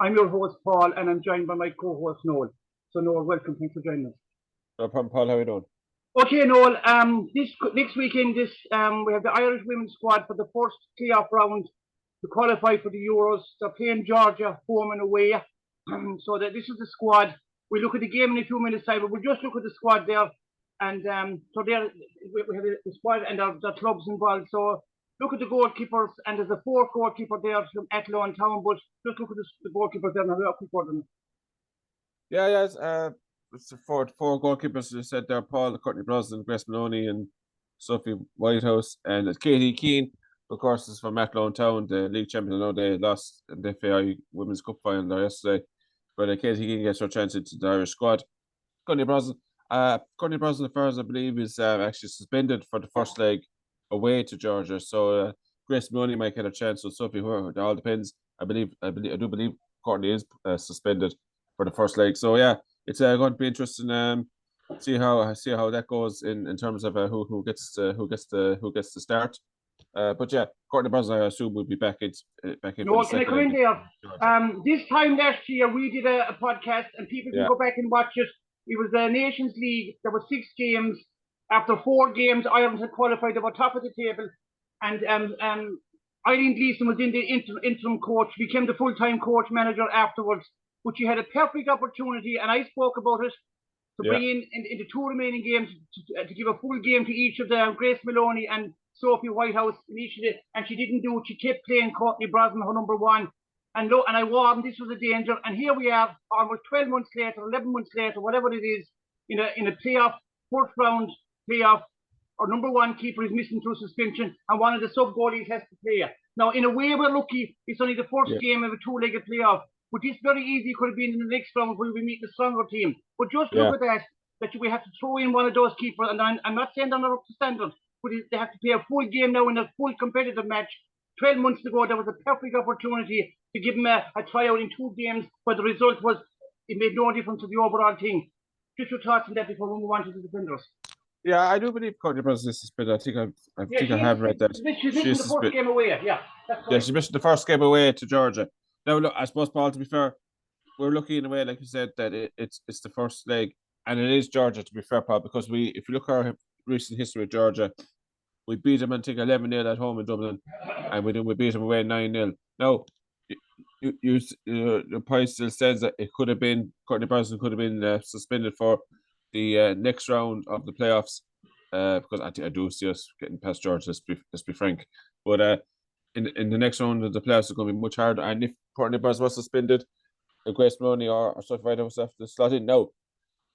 I'm your host, Paul, and I'm joined by my co-host, Noel. So, Noel, welcome. Thanks for joining us. No problem, Paul. How are you doing? Okay, Noel. This next weekend, we have the Irish women's squad for the first playoff round to qualify for the Euros. They're playing Georgia home and away. So that this is the squad. We look at the game in a few minutes' time, but we'll just look at the squad there. And so there we have the squad and the clubs involved. So look at the goalkeepers, and there's a fourth goalkeeper there from Athlone Town. But just look at the goalkeepers there and have a quick word on them. Yeah. It's the four goalkeepers you said there, Paul, Courtney Brosnan, Grace Maloney, and Sophie Whitehouse, and it's Katie Keane, of course, is from Athlone Town, the league champion. I know they lost in the FAI Women's Cup final there yesterday, but Katie Keane gets her chance into the Irish squad. Courtney Brosnan, the first, I believe, is actually suspended for the first leg away to Georgia. So Grace Maloney might get a chance. So Sophie, it all depends. I do believe Courtney is suspended for the first leg. So yeah, it's going to be interesting. See how that goes in terms of who gets the start. But yeah, Courtney Brosnan, I assume, will be back in. No, can I come in there? This time last year, we did a podcast, and people can go back and watch it. It was the Nations League. There were 6 games. After 4 games, Ireland had qualified. They were top of the table, and Eileen Gleeson was in the interim coach, became the full-time coach manager afterwards. But she had a perfect opportunity, and I spoke about it, to bring in the 2 remaining games to give a full game to each of them, Grace Maloney and Sophie Whitehouse initially, and she didn't do it. She kept playing Courtney Brosnan, her number 1. And I warned this was a danger. And here we are, almost 12 months later, 11 months later, whatever it is, in a playoff, fourth round playoff. Our number 1 keeper is missing through suspension, and one of the sub goalies has to play. Now, in a way, we're lucky. It's only the first game of a 2-legged playoff. But this very easy could have been in the next round where we meet the stronger team. But just look at that we have to throw in one of those keepers. And I'm not saying they're not up to standard, but they have to play a full game now in a full competitive match. 12 months ago, there was a perfect opportunity to give them a tryout in 2 games, but the result was it made no difference to the overall thing. Just your thoughts on that before we move on to the defenders. Yeah, I do believe Courtney Brosnan is suspended. I think I have read that. She's missing the first game away. She missed the first game away to Georgia. Now, look, I suppose, Paul, to be fair, we're looking in a way, like you said, that it's the first leg, and it is Georgia, to be fair, Paul, because if you look at our recent history with Georgia, we beat them, I think, 11-0 at home in Dublin, and we beat them away 9-0. Now, your point still says that it could have been, Courtney Brosnan could have been suspended for the next round of the playoffs, because I do see us getting past Georgia, let's be frank. But in the next round of the playoffs, it's going to be much harder. And if Courtney Brosnan was suspended, Grace Maloney or Sophie Whitehouse have to slot in. No,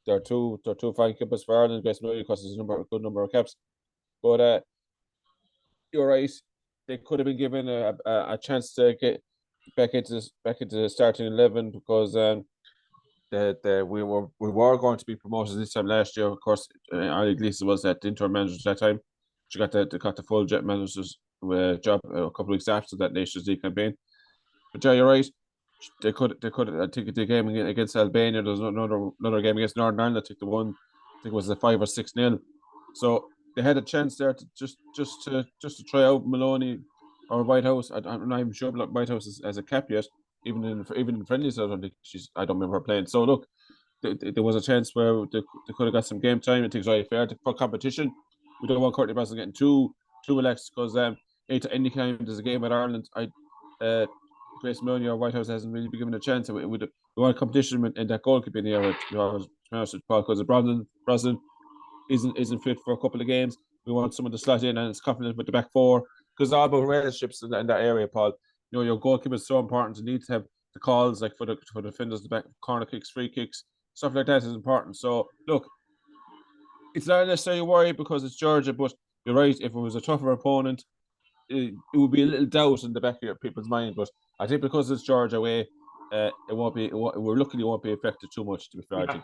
there are two fine keepers for Ireland. Grace Maloney, because there's a good number of caps. But you're right. They could have been given a chance to get back into the starting 11, because we were going to be promoted this time last year. Of course, Eileen Gleeson was at the interim manager at that time. She got the full jet manager's job a couple of weeks after that Nations League campaign. But yeah, you're right. They could. I think the game against Albania, there was another game against Northern Ireland. I think the one, I think it was a 5 or 6-0. So they had a chance there to just to try out Maloney or Whitehouse. I'm not even sure about Whitehouse as a cap yet. Even in friendlies, I don't think I don't remember her playing. So look, there was a chance where they could have got some game time. I think it's very fair for competition. We don't want Courtney Brosnan getting too relaxed, because any time there's a game at Ireland, Grace Maloney or Whitehouse hasn't really been given a chance. We want competition in that goalkeeping area, because Brosnan isn't fit for a couple of games. We want someone to slot in and is confident with the back four, because it's all about relationships in that area, Paul. You know, your goalkeeper is so important. You need to have the calls, like for the defenders, the back corner kicks, free kicks, stuff like that is important. So look, it's not necessarily a worry because it's Georgia, but you're right. If it was a tougher opponent, it would be a little doubt in the back of your people's mind. But I think because it's Georgia away, it won't be. We're lucky it won't be affected too much. To be fair, I think.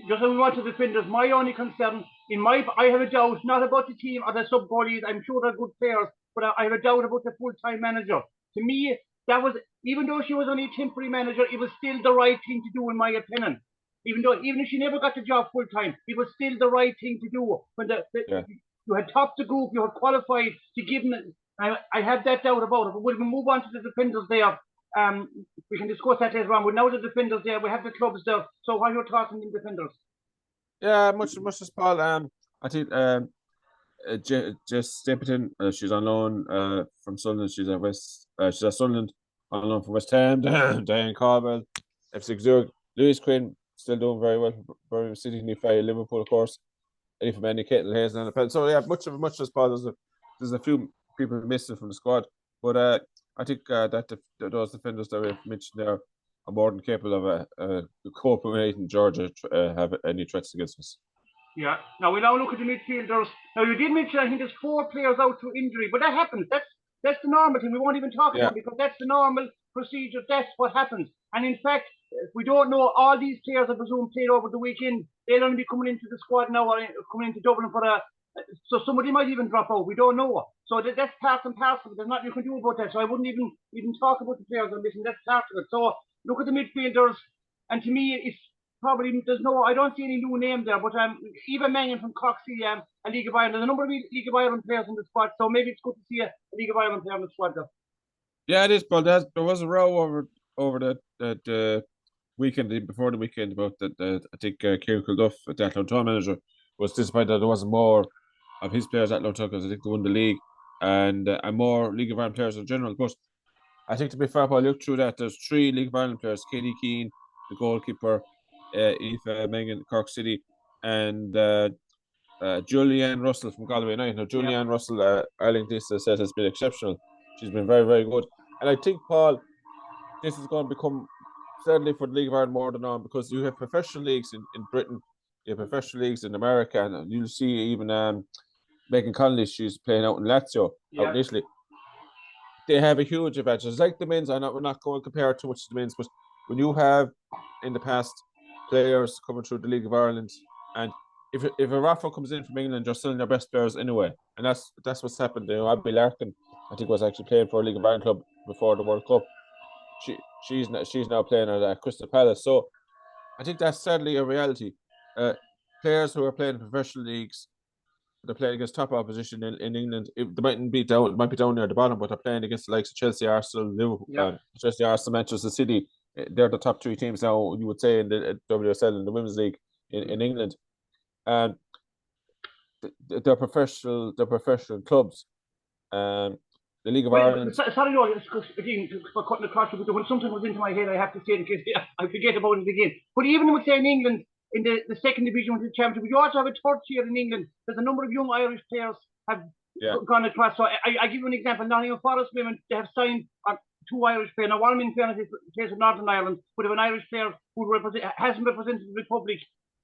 Just as we want to defenders, my only concern, I have a doubt not about the team or the sub goalies. I'm sure they're good players, but I have a doubt about the full-time manager. To me, that was, even though she was only a temporary manager, it was still the right thing to do, in my opinion. Even if she never got the job full-time, it was still the right thing to do. When you had topped the group, you had qualified to give them. I had that doubt about it. But we'll move on to the defenders there. we can discuss that later on. But now the defenders there, we have the clubs there. So what are your thoughts on the defenders? Yeah, much as Paul. I think Jess Stapleton, she's on loan from Sunderland. She's at Sunderland on loan from West Ham. Diane Caldwell, FC Zurich. Lewis Quinn still doing very well for Birmingham City. Nifi Liverpool, of course. Any from any Caitlin Hayes and NFL. So yeah, much as Paul. There's a few people missing from the squad, but I think that those defenders that we've mentioned there are more than capable of coping with Georgia have any threats against us. Yeah. Now we'll now look at the midfielders. Now you did mention I think there's 4 players out through injury, but that happens. That's the normal thing. We won't even talk about it because that's the normal procedure. That's what happens. And in fact, we don't know all these players I presume played over the weekend. They'll only be coming into the squad now or coming into Dublin for so somebody might even drop out. We don't know. So that's part and parcel. There's nothing you can do about that. So I wouldn't even talk about the players I'm missing. That's part of it. So look at the midfielders, and to me it's probably I don't see any new name there, but Eva Mangan from Coxey, a League of Ireland. There's a number of League of Ireland players in the squad, so maybe it's good to see a League of Ireland player in the squad there. Yeah, it is, but there was a row over that weekend, before the weekend, about that. I think Kieran Kilduff, the Athlone manager, was disappointed that there wasn't more of his players at Athlone because I think they won the league and more League of Ireland players in general. But I think, to be fair, Paul, look through that. There's 3 League of Ireland players: Katie Keane, the goalkeeper, Aoife Mangan, Cork City, and Julianne Russell from Galway United. Now, Julianne Russell, Eileen Gleeson says, has been exceptional. She's been very, very good. And I think, Paul, this is going to become, certainly for the League of Ireland, more than on, because you have professional leagues in Britain, you have professional leagues in America, and you'll see even Megan Connolly, she's playing out in Lazio, out in Italy. They have a huge advantage. It's like the men's. We're not going to compare too much to the men's, but when you have in the past players coming through the League of Ireland, and if a raffle comes in from England, you're selling their best players anyway, and that's what's happened. Abby Larkin, I think, was actually playing for a League of Ireland club before the World Cup. She's now playing at Crystal Palace. So I think that's sadly a reality. Players who are playing in professional leagues, they're playing against top opposition in England. They might be down near the bottom, but they're playing against the likes of Chelsea, Arsenal, Liverpool, Chelsea, Arsenal, Manchester City. They're the top 3 teams now, you would say, in the WSL and the Women's League in England. And they're professional clubs. The League of Ireland. Sorry, no, again, for cutting across, but when something was into my head, I have to say it in case I forget about it again. But even with, say, in England, in the second division with the championship, you also have a 3rd tier in England. There's a number of young Irish players have gone across. So I give you an example. Nottingham Forest women, they have signed 2 Irish players. Now, one of them in fairness plays for Northern Ireland, but if an Irish player who hasn't represented the Republic,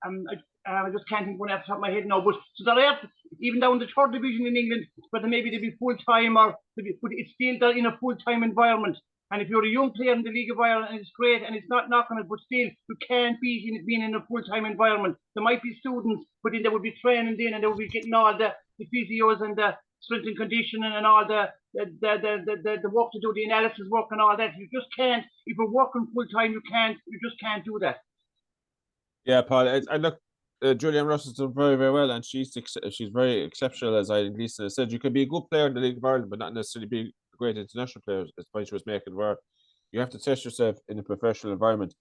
I just can't think of one off the top of my head now. But so they're even down the 3rd division in England, whether maybe they'll be full-time but it's still in a full-time environment. And if you're a young player in the League of Ireland, and it's great, and it's not knocking it, but still, you can't beat being in a full-time environment. There might be students, but then they will be training in, and they will be getting all the physios and the strength and conditioning and all the work to do, the analysis work and all that. You just can't, if you're working full-time, you just can't do that. Yeah, Paul, and look, Julianne Russell's done very, very well, and she's very exceptional, as Eileen Gleeson has said. You can be a good player in the League of Ireland, but not necessarily be a great international player, as the point she was making, where you have to test yourself in a professional environment.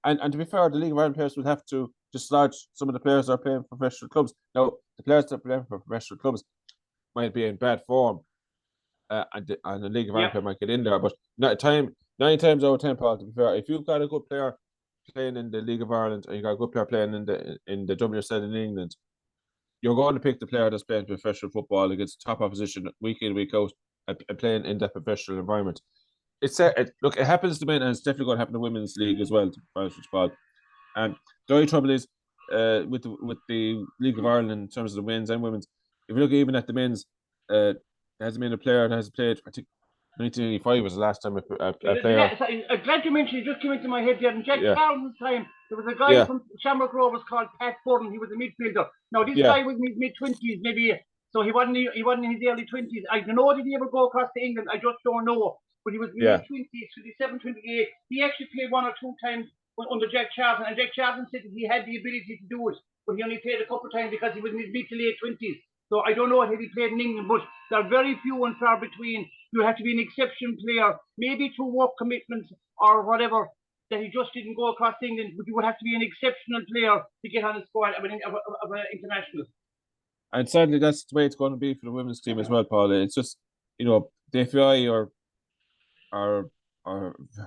And to be fair, the League of Ireland players will have to dislodge some of the players that are playing for professional clubs. Now, the players that are playing for professional clubs might be in bad form, and the League of Ireland player might get in there, but 9 times out of 10, Paul, to be fair, if you've got a good player playing in the League of Ireland and you got a good player playing in the WSL in England, you're going to pick the player that's playing professional football against top opposition week in, week out, and playing in that professional environment. Look, it happens to men, and it's definitely going to happen in the Women's League as well, to be honest with you, Paul. And the only trouble is with the League of Ireland in terms of the men's and women's. If you look even at the men's, there hasn't been a player that has played, I think 1985 was the last time a player. I'm glad you mentioned it. Just came into my head there. In Jack Carlton's time, there was a guy from Shamrock Rovers called Pat Borden. He was a midfielder. Now this guy was in his mid-20s, maybe. So he wasn't in his early 20s. I don't know, did he ever go across to England? I just don't know. But he was mid-20s, 27, 28. He actually played 1 or 2 times under Jack Charlton, and Jack Charlton said that he had the ability to do it, but he only played a couple of times because he was in his mid to late 20s. So I don't know what he played in England, but they're very few and far between. You have to be an exceptional player, maybe through work commitments or whatever, that he just didn't go across England, but you would have to be an exceptional player to get on the squad of an international. And sadly, that's the way it's going to be for the women's team as well, Paul. It's just, the FAI or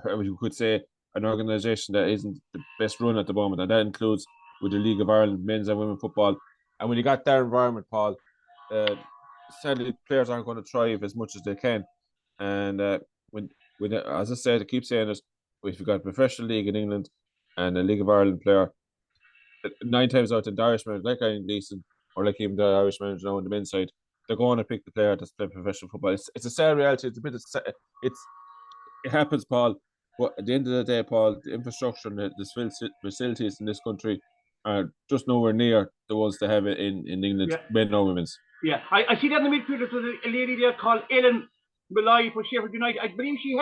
you could say an organisation that isn't the best run at the moment, and that includes with the League of Ireland men's and women's football. And when you got that environment, Paul, sadly players aren't going to thrive as much as they can. And when as I said, I keep saying it, if you've got a professional league in England and a League of Ireland player, 9 times out of the Irishman, like Eileen Gleeson, or like even the Irish manager now on the men's side, they're going to pick the player that's playing professional football. It's a sad reality. It happens, Paul. But at the end of the day, Paul, the infrastructure and the facilities in this country are just nowhere near the ones they have in England, men or women's. Yeah, I see that in the midfield. There's a lady there called Ellen Malloy for Sheffield United. I believe she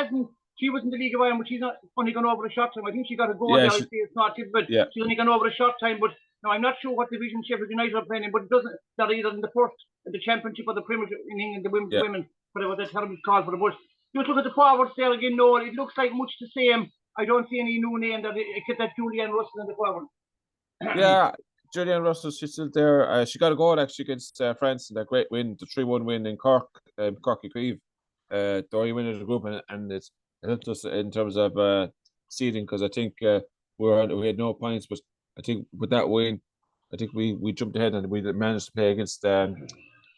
was in the League of Ireland, but she's not only gone over a short time. I think she got a goal there. I see it's not it, but she's only gone over a short time. But no, I'm not sure what division Sheffield United are playing in, but it doesn't. They're either in the first, the Championship or the Premiership in England, the women, whatever the term is called for the bush. Just look at the forwards there again, Noel. It looks like much the same. I don't see any new name except that Julianne Russell in the forward. Yeah, Julianne Russell, she's still there. She got a goal actually against France in that great win, the 3-1 win in Cork, Corky Cleeve. The only win of the group, and it helped us in terms of seeding, because I think we had no points, but I think with that win, I think we jumped ahead and we managed to play against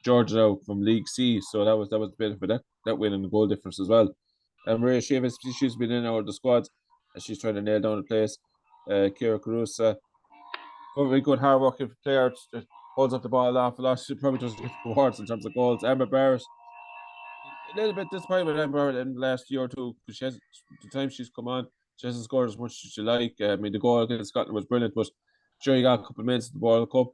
Georgia now from League C, so that was the benefit of that win and the goal difference as well. And Maria Sheavis, she's been in the squad and she's trying to nail down the place. Kira Carusa, very good hard working player, holds up the ball an awful lot. She probably doesn't get rewards in terms of goals. Amber Barrett, a little bit disappointed with Amber Barrett in the last year or two, because the time she's come on, she hasn't scored as much as she like. I mean, the goal against Scotland was brilliant, but sure, you got a couple of minutes in the World Cup.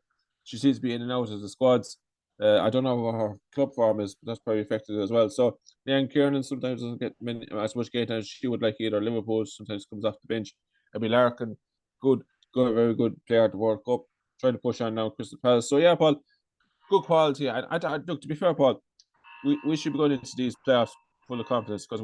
She seems to be in and out of the squads. I don't know what her club form is, but that's probably affected as well. So Leanne Kiernan sometimes doesn't get as much game time as she would like either. Liverpool sometimes comes off the bench. Abby Larkin, very good player at the World Cup, trying to push on now Crystal Palace. So yeah, Paul, good quality. I look, to be fair, Paul, we should be going into these playoffs full of confidence, because